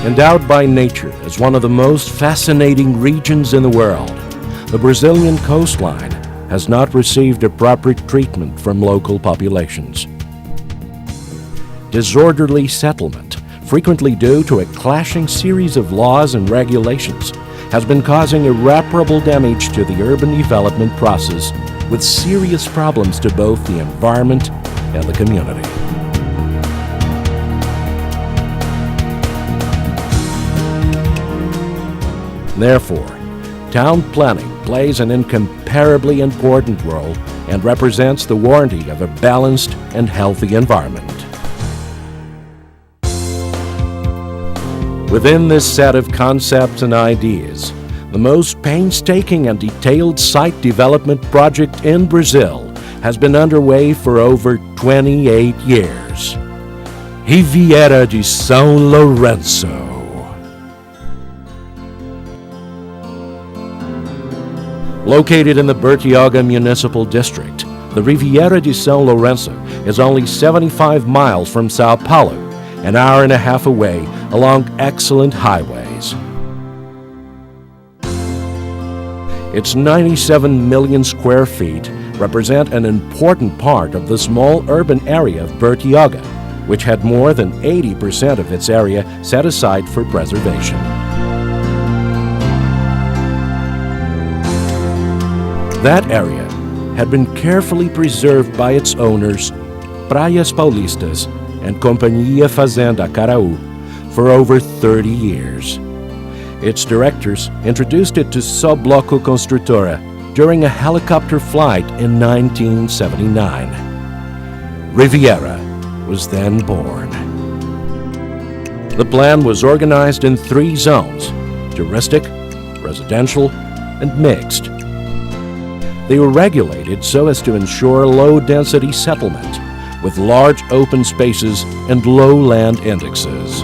Endowed by nature as one of the most fascinating regions in the world, the Brazilian coastline has not received appropriate treatment from local populations. Disorderly settlement, frequently due to a clashing series of laws and regulations, has been causing irreparable damage to the urban development process, with serious problems to both the environment and the community. Therefore, town planning plays an incomparably important role and represents the warranty of a balanced and healthy environment. Within this set of concepts and ideas, the most painstaking and detailed site development project in Brazil has been underway for over 28 years. Riviera de São Lourenço. Located in the Bertioga Municipal District, the Riviera de São Lourenço is only 75 miles from Sao Paulo, an hour and a half away along excellent highways. Its 97 million square feet represent an important part of the small urban area of Bertioga, which had more than 80% of its area set aside for preservation. That area had been carefully preserved by its owners, Praias Paulistas and Companhia Fazenda Acaraú, for over 30 years. Its directors introduced it to Subbloco Construtora during a helicopter flight in 1979. Riviera was then born. The plan was organized in 3 zones: touristic, residential, and mixed. They were regulated so as to ensure low-density settlement, with large open spaces and low land indexes.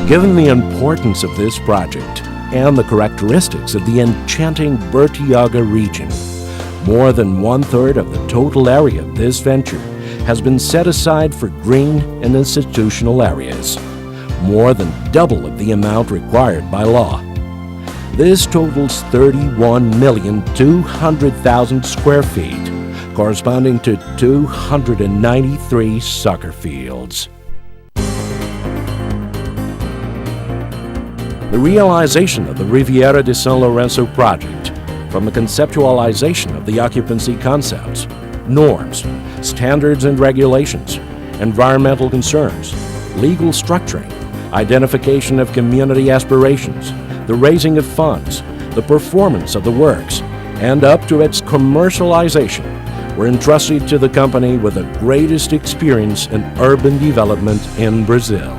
Given the importance of this project and the characteristics of the enchanting Bertioga region, more than 1/3 of the total area of this venture has been set aside for green and institutional areas, more than double of the amount required by law. This totals 31,200,000 square feet, corresponding to 293 soccer fields. The realization of the Riviera de São Lourenço project, from the conceptualization of the occupancy concepts, norms, standards and regulations, environmental concerns, legal structuring, identification of community aspirations, the raising of funds, the performance of the works, and up to its commercialization, were entrusted to the company with the greatest experience in urban development in Brazil.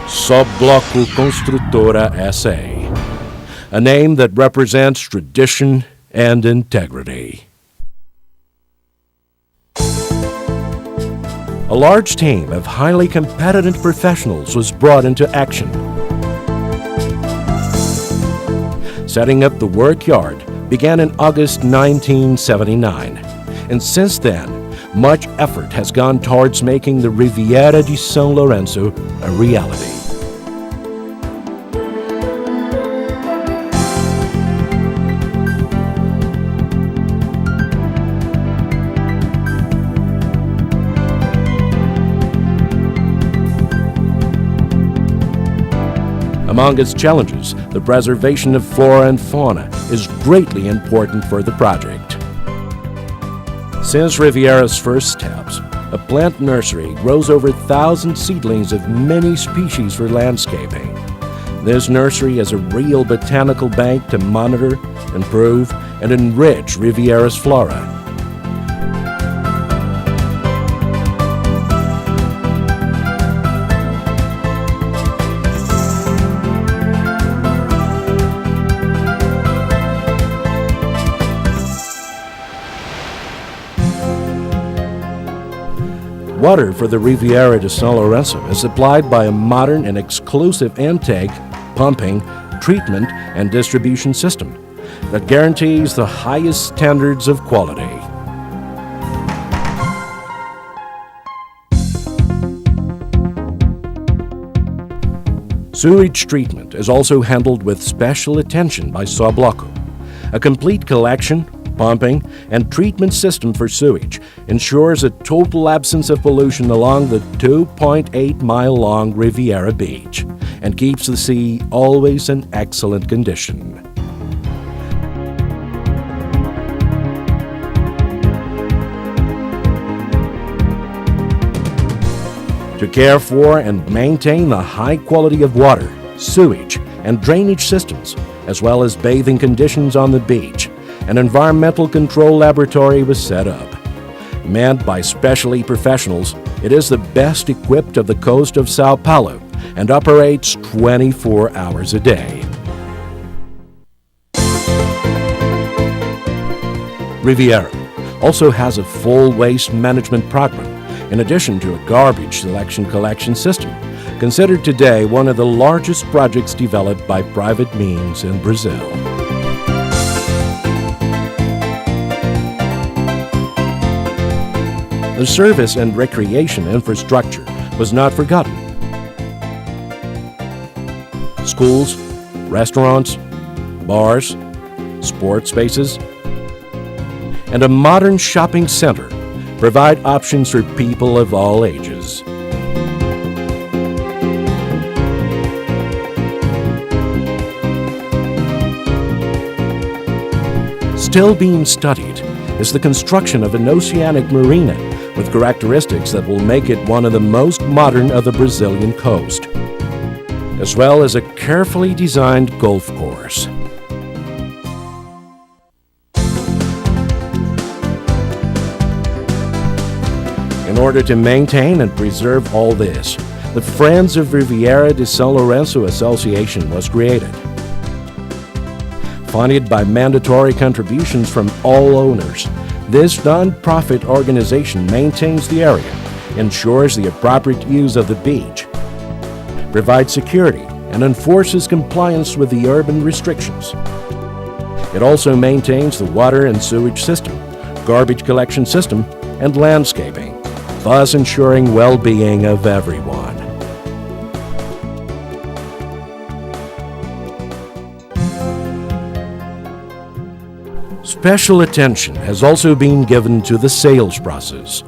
Subbloco Construtora S.A., a name that represents tradition and integrity. A large team of highly competent professionals was brought into action. Setting up the workyard began in August 1979, and since then, much effort has gone towards making the Riviera de São Lourenço a reality. Among its challenges, the preservation of flora and fauna is greatly important for the project. Since Riviera's first steps, a plant nursery grows over 1,000 seedlings of many species for landscaping. This nursery is a real botanical bank to monitor, improve, and enrich Riviera's flora. Water for the Riviera de São Lourenço is supplied by a modern and exclusive intake, pumping, treatment, and distribution system, that guarantees the highest standards of quality. Sewage treatment is also handled with special attention by Sobloco. A complete collection, pumping, and treatment system for sewage ensures a total absence of pollution along the 2.8-mile-long Riviera Beach and keeps the sea always in excellent condition. To care for and maintain the high quality of water, sewage, and drainage systems, as well as bathing conditions on the beach, an environmental control laboratory was set up. Manned by specialty professionals, it is the best equipped of the coast of Sao Paulo and operates 24 hours a day. Riviera also has a full waste management program, in addition to a garbage selection collection system, considered today one of the largest projects developed by private means in Brazil. The service and recreation infrastructure was not forgotten. Schools, restaurants, bars, sports spaces, and a modern shopping center provide options for people of all ages. Still being studied is the construction of an oceanic marina with characteristics that will make it one of the most modern of the Brazilian coast, as well as a carefully designed golf course. In order to maintain and preserve all this, the Friends of Riviera de São Lourenço Association was created. Funded by mandatory contributions from all owners, this non-profit organization maintains the area, ensures the appropriate use of the beach, provides security, and enforces compliance with the urban restrictions. It also maintains the water and sewage system, garbage collection system, and landscaping, thus ensuring well-being of everyone. Special attention has also been given to the sales process.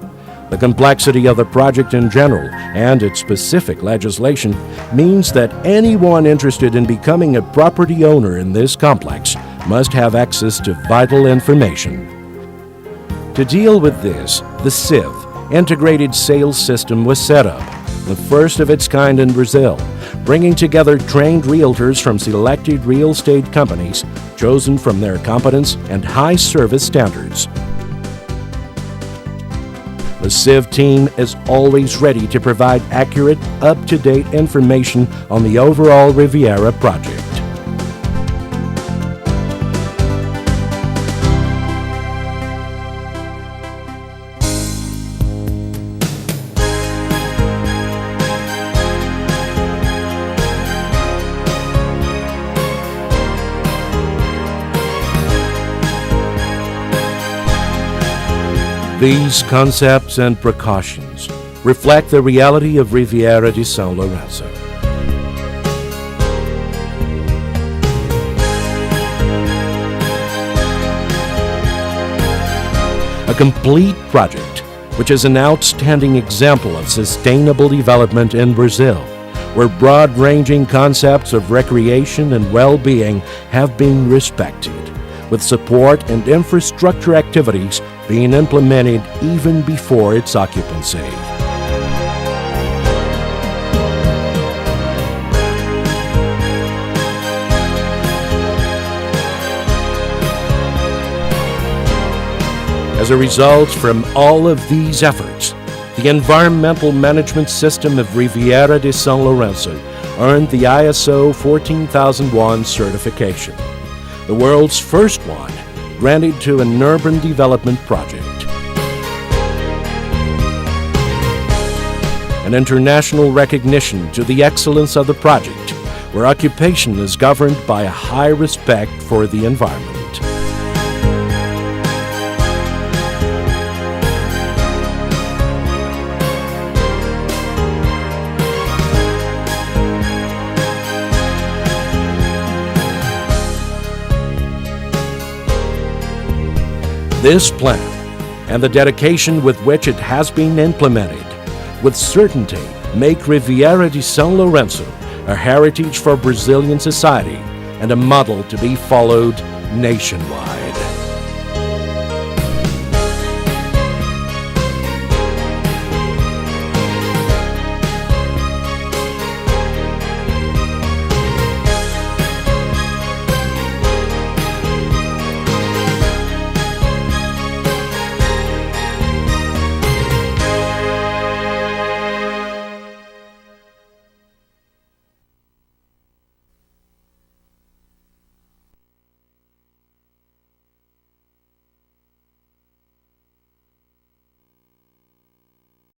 The complexity of the project in general and its specific legislation means that anyone interested in becoming a property owner in this complex must have access to vital information. To deal with this, the CIV, Integrated Sales System, was set up, the first of its kind in Brazil, bringing together trained realtors from selected real estate companies chosen from their competence and high service standards. The CIV team is always ready to provide accurate, up-to-date information on the overall Riviera project. These concepts and precautions reflect the reality of Riviera de São Lourenço. A complete project, which is an outstanding example of sustainable development in Brazil, where broad-ranging concepts of recreation and well-being have been respected, with support and infrastructure activities being implemented even before its occupancy. As a result from all of these efforts, the environmental management system of Riviera de São Lourenço earned the ISO 14001 certification, the world's first one granted to an urban development project. An international recognition to the excellence of the project where occupation is governed by a high respect for the environment. This plan, and the dedication with which it has been implemented, with certainty make Riviera de São Lourenço a heritage for Brazilian society and a model to be followed nationwide.